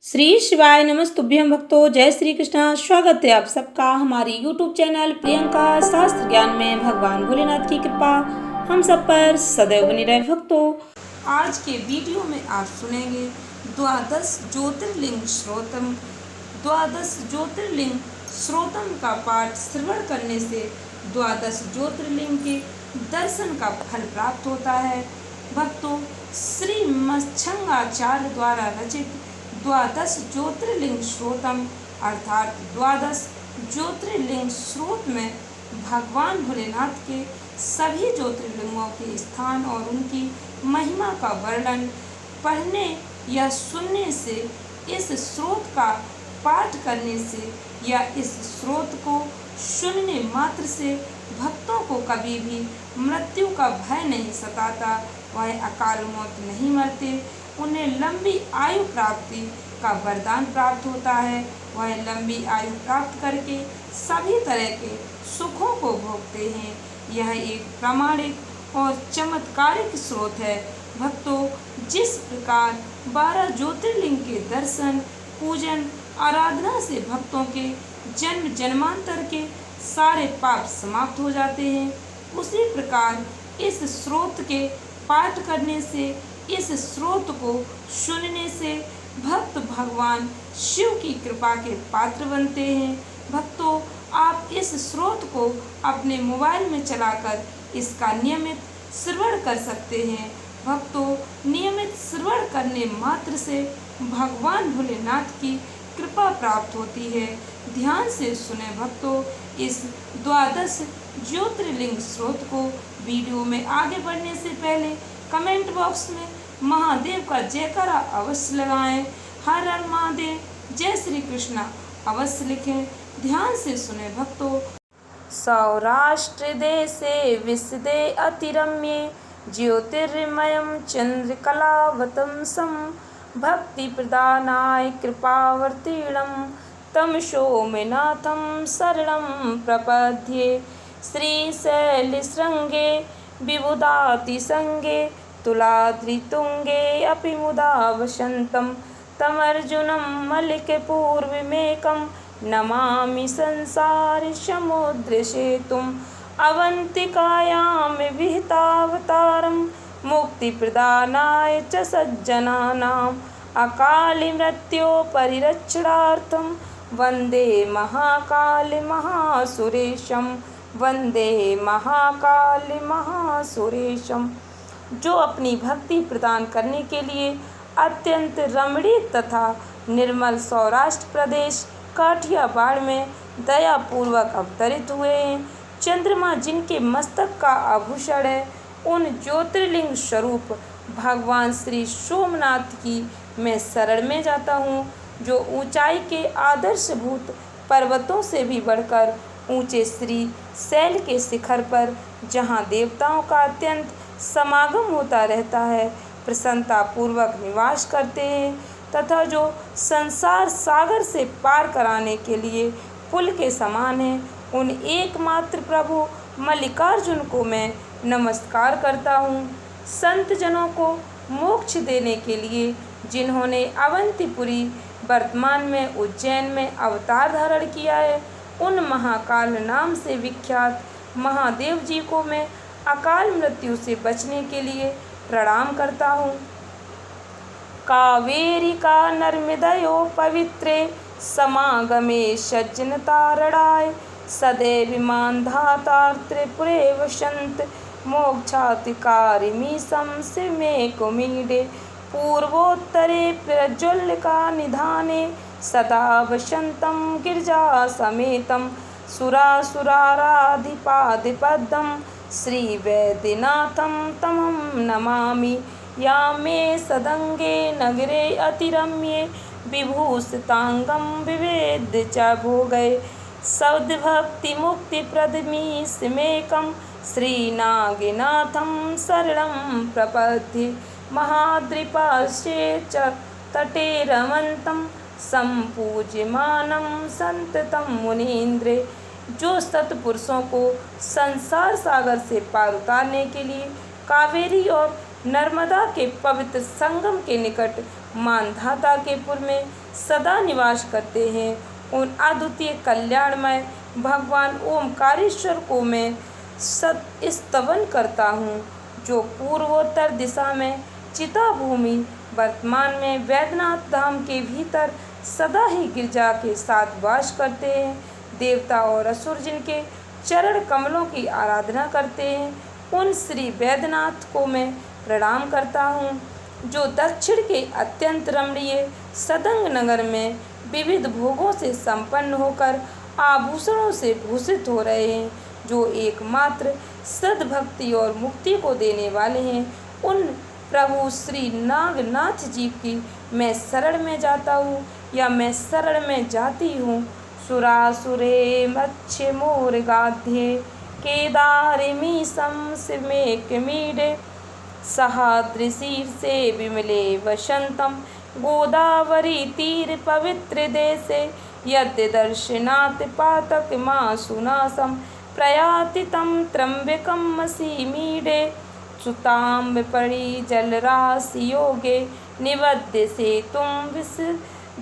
श्री शिवाय नमस्तुभ्यं भक्तों। जय श्री कृष्णा। स्वागत है आप सबका हमारी यूट्यूब चैनल प्रियंका शास्त्र ज्ञान में। भगवान भोलेनाथ की कृपा हम सब पर सदैव बनी रहे। भक्तों, आज के वीडियो में आप सुनेंगे द्वादश ज्योतिर्लिंग श्रोतम। द्वादश ज्योतिर्लिंग श्रोतम का पाठ श्रवण करने से द्वादश ज्योतिर्लिंग के दर्शन का फल प्राप्त होता है। भक्तों, श्री मच्छंगाचार्य द्वारा रचित द्वादश ज्योतिर्लिंग श्रोतम अर्थात द्वादश ज्योतिर्लिंग स्रोत में भगवान भोलेनाथ के सभी ज्योतिर्लिंगों के स्थान और उनकी महिमा का वर्णन पढ़ने या सुनने से, इस स्रोत का पाठ करने से या इस स्रोत को सुनने मात्र से भक्तों को कभी भी मृत्यु का भय नहीं सताता। वह अकाल मौत नहीं मरते, उन्हें लंबी आयु प्राप्ति का वरदान प्राप्त होता है। वह लंबी आयु प्राप्त करके सभी तरह के सुखों को भोगते हैं। यह एक प्रामाणिक और चमत्कारिक स्रोत है। भक्तों, जिस प्रकार 12 ज्योतिर्लिंग के दर्शन, पूजन, आराधना से भक्तों के जन्म जन्मांतर के सारे पाप समाप्त हो जाते हैं, उसी प्रकार इस स्रोत के पाठ करने से, इस स्रोत को सुनने से भक्त भगवान शिव की कृपा के पात्र बनते हैं। भक्तों, आप इस स्रोत को अपने मोबाइल में चलाकर इसका नियमित श्रवण कर सकते हैं। भक्तों, नियमित श्रवण करने मात्र से भगवान भोलेनाथ की कृपा प्राप्त होती है। ध्यान से सुने भक्तों, इस द्वादश ज्योतिर्लिंग स्रोत को। वीडियो में आगे बढ़ने से पहले कमेंट बॉक्स में महादेव का जयकारा अवश्य लगाएं। हर हर महादेव, जय श्री कृष्णा अवश्य लिखें। ध्यान से सुने भक्तों। सौराष्ट्र देशे विशदे अतिरम्ये ज्योतिर्मयं चंद्रकलावतंसं भक्ति प्रदानाय कृपावर्तिनं तं सोमनाथं शरणं प्रपद्ये। श्रीशैलशृंगे विबुधातिसंगे तुलाद्रितुंगे अपि मुदा वसन्तं तमर्जुनं मलिकपूर्वमेकं नमामि संसार समुद्रसेतुम् अवन्तिकायां विहितावतारं मुक्तिप्रदानाय च सज्जनानाम् अकाले मृत्योः परिरक्षणार्थं वन्दे महाकाल महासुरेशं। वन्दे महाकाल महासुरेशं। जो अपनी भक्ति प्रदान करने के लिए अत्यंत रमणीक तथा निर्मल सौराष्ट्र प्रदेश काठियावाड़ में दयापूर्वक अवतरित हुए हैं। चंद्रमा जिनके मस्तक का आभूषण है, उन ज्योतिर्लिंग स्वरूप भगवान श्री सोमनाथ की मैं शरण में जाता हूँ, जो ऊंचाई के आदर्शभूत पर्वतों से भी बढ़कर ऊंचे श्री शैल के शिखर पर, जहाँ देवताओं का अत्यंत समागम होता रहता है, प्रसन्नता पूर्वक निवास करते हैं तथा जो संसार सागर से पार कराने के लिए पुल के समान है, उन एकमात्र प्रभु मल्लिकार्जुन को मैं नमस्कार करता हूँ। संत जनों को मोक्ष देने के लिए जिन्होंने अवंतीपुरी वर्तमान में उज्जैन में अवतार धारण किया है, उन महाकाल नाम से विख्यात महादेव जी को मैं अकाल मृत्यु से बचने के लिए प्रणाम करता हूँ। कावेरी का नर्मदयो पवित्रे समागमे सज्जनतारणाय सदैव मान्धाता त्रिपुरे वसन्त मोक्षातिकारिणी संसे मे कुमीडे पूर्वोत्तरे प्रज्वलिका निधाने सदा वसन्तं गिरिजा समेतं सुरासुराराधिपादिपदं श्रीवैद्यनाथं तमं नमामि। या मे सदंगे नगरे अतिरम्ये विभूषितांगं विवेद्य च भोगै सद्भक्तिमुक्तिप्रदमीशमेकं श्रीनागनाथं शरणं प्रपद्ये। महाद्रिपार्श्वे च तटे रमन्तं संपूज्यमानं संततं मुनीन्द्रे। जो सत्पुरुषों को संसार सागर से पार उतारने के लिए कावेरी और नर्मदा के पवित्र संगम के निकट मानधाता के पुर में सदा निवास करते हैं। उन अद्वितीय कल्याणमय भगवान ओमकारेश्वर को मैं स्तवन करता हूँ, जो पूर्वोत्तर दिशा में चिता भूमि, वर्तमान में वैद्यनाथ धाम के भीतर सदा ही गिरजा के साथ वास करते हैं। देवता और असुर जिनके चरण कमलों की आराधना करते हैं, उन श्री वैद्यनाथ को मैं प्रणाम करता हूँ, जो दक्षिण के अत्यंत रमणीय सदंग नगर में विविध भोगों से संपन्न होकर आभूषणों से भूषित हो रहे हैं, जो एकमात्र सद्भक्ति और मुक्ति को देने वाले हैं। उन प्रभु श्री नागनाथ जी की मैं शरण में जाता हूँ या मैं शरण में जाती हूँ। सुरासुरे मत्स्य मोर गाध्ये केदारिमी संसिमेक मीडे सहाद्रिशीर्षे विमले वसंतम गोदावरी तीर पवित्र देशे यद्य दर्शनात् पातक मासुनासम प्रयाति तं त्र्यंबकं मीडे सुताम्बपरि जलराशि योगे निवद्य सेतुं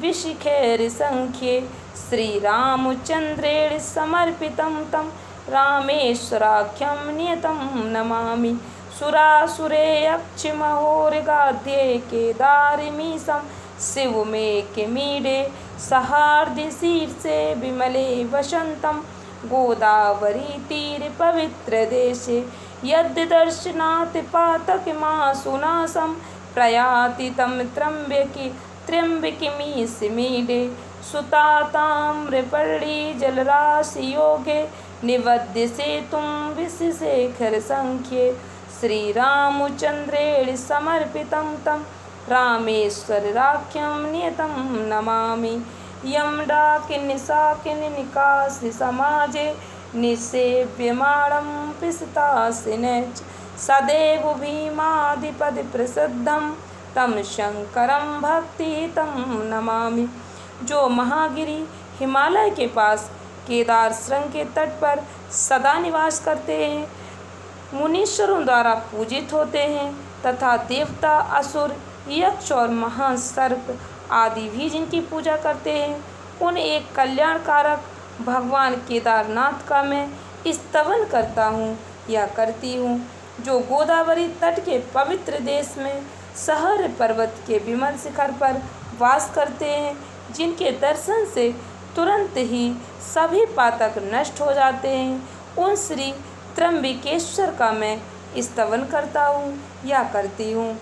विशिखेर संख्ये श्रीरामचंद्रेण समर्पितं तं रामेश्वराख्यं नियतं नमामि। सुरासुरे अक्षमहोर्गाध्ये केदारिमीशं शिवमेकमीडे सहार्दिशीर्षे विमले वसंतं गोदावरी तीर पवित्र देशे यद्य दर्शनात् पातकमासुनासं प्रयाति तं त्र्यंबकीमीशमीडे सुताताम्रपर्णी जलराशि योगे निवद्य सेतुं विशिखेर संख्ये श्रीरामचंद्रेण समर्पितं तं रामेश्वराख्यं नियतं नमामि। यं डाकिन्निशाकिन्निकासि समाजे निसेव्यमाणं पिसतासिनैश्च सदैव भीमादिपदि प्रसिद्धं तं शंकरं भक्तिहितं नमामि। जो महागिरी हिमालय के पास केदार श्रृंग के तट पर सदा निवास करते हैं, मुनीश्वरों द्वारा पूजित होते हैं तथा देवता, असुर, यक्ष और महान सर्प आदि भी जिनकी पूजा करते हैं, उन एक कल्याणकारक भगवान केदारनाथ का मैं स्तवन करता हूँ या करती हूँ, जो गोदावरी तट के पवित्र देश में सहर पर्वत के विमल शिखर पर वास करते हैं, जिनके दर्शन से तुरंत ही सभी पातक नष्ट हो जाते हैं। उन श्री त्र्यंबकेश्वर का मैं स्तवन करता हूँ या करती हूँ,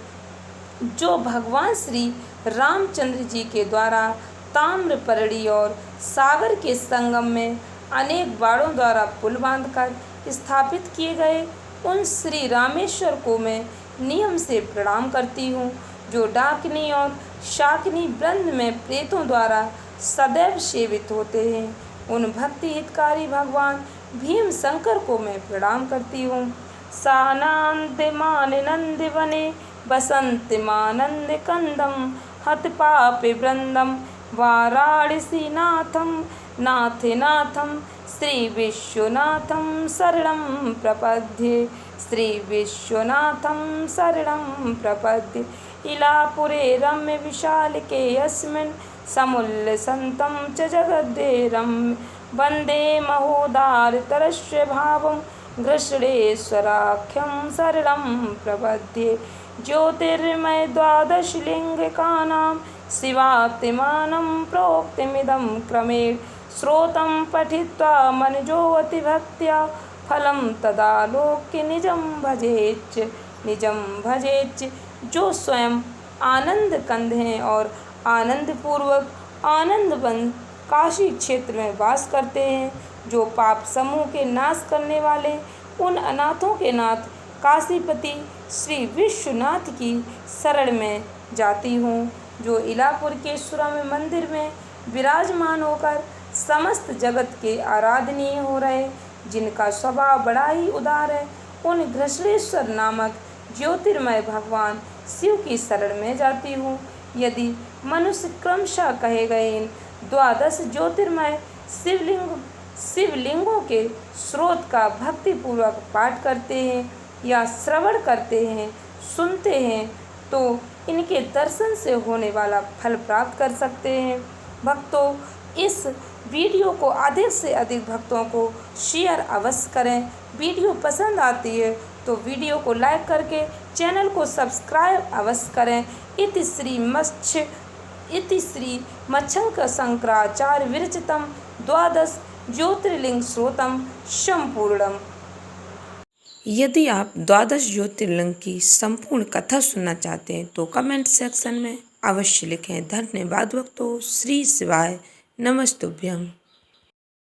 जो भगवान श्री रामचंद्र जी के द्वारा ताम्रपर्णी और सागर के संगम में अनेक बाड़ों द्वारा पुल बांधकर स्थापित किए गए उन श्री रामेश्वर को मैं नियम से प्रणाम करती हूँ, जो डाकिनी और शाकिनी वृंद में प्रेतों द्वारा सदैव सेवित होते हैं। उन भक्ति हितकारी भगवान भीम शंकर को मैं प्रणाम करती हूँ। सानंद मान नंद वने बसंत मानंद कंदम हत पापे वृंदम वाराणसी नाथम नाथे नाथम श्री विश्वनाथम शरणं प्रपद्ये श्री विश्वनाथम शरणं प्रपद्ये। इलापुरे रम्य विशालके अस्मिन् समुल्ल संतं च जगद्देरं वन्दे महोदारतरस्य भावं घृष्णेश्वराख्यं शरणं प्रपद्ये। ज्योतिर्मय द्वादशलिङ्गिकानां शिवात्मानं प्रोक्तमिदं क्रमेण श्रोतं पठित्वा मनजोऽतिभक्त्या फलं तदालोक्य निजं भजेच्च। जो स्वयं आनंद कंद हैं और आनंद पूर्वक आनंदवन काशी क्षेत्र में वास करते हैं, जो पाप समूह के नाश करने वाले उन अनाथों के नाथ काशीपति श्री विश्वनाथ की शरण में जाती हूँ, जो इलापुर के सुरम्य मंदिर में विराजमान होकर समस्त जगत के आराधनीय हो रहे, जिनका स्वभाव बड़ा ही उदार है, उन घृष्णेश्वर नामक ज्योतिर्मय भगवान शिव की शरण में जाती हूँ। यदि मनुष्य क्रमशः कहे गए इन द्वादश ज्योतिर्मय शिवलिंगों के स्रोत का भक्तिपूर्वक पाठ करते हैं या श्रवण करते हैं, सुनते हैं, तो इनके दर्शन से होने वाला फल प्राप्त कर सकते हैं। भक्तों, इस वीडियो को अधिक से अधिक भक्तों को शेयर अवश्य करें। वीडियो पसंद आती है तो वीडियो को लाइक करके चैनल को सब्सक्राइब अवश्य करें। इति श्री मच्छंक शंकराचार्य विरचितम द्वादश ज्योतिर्लिंग स्रोतम संपूर्णम। यदि आप द्वादश ज्योतिर्लिंग की संपूर्ण कथा सुनना चाहते हैं तो कमेंट सेक्शन में अवश्य लिखें। धन्यवाद भक्तों। श्री शिवाय नमस्तुभ्यं।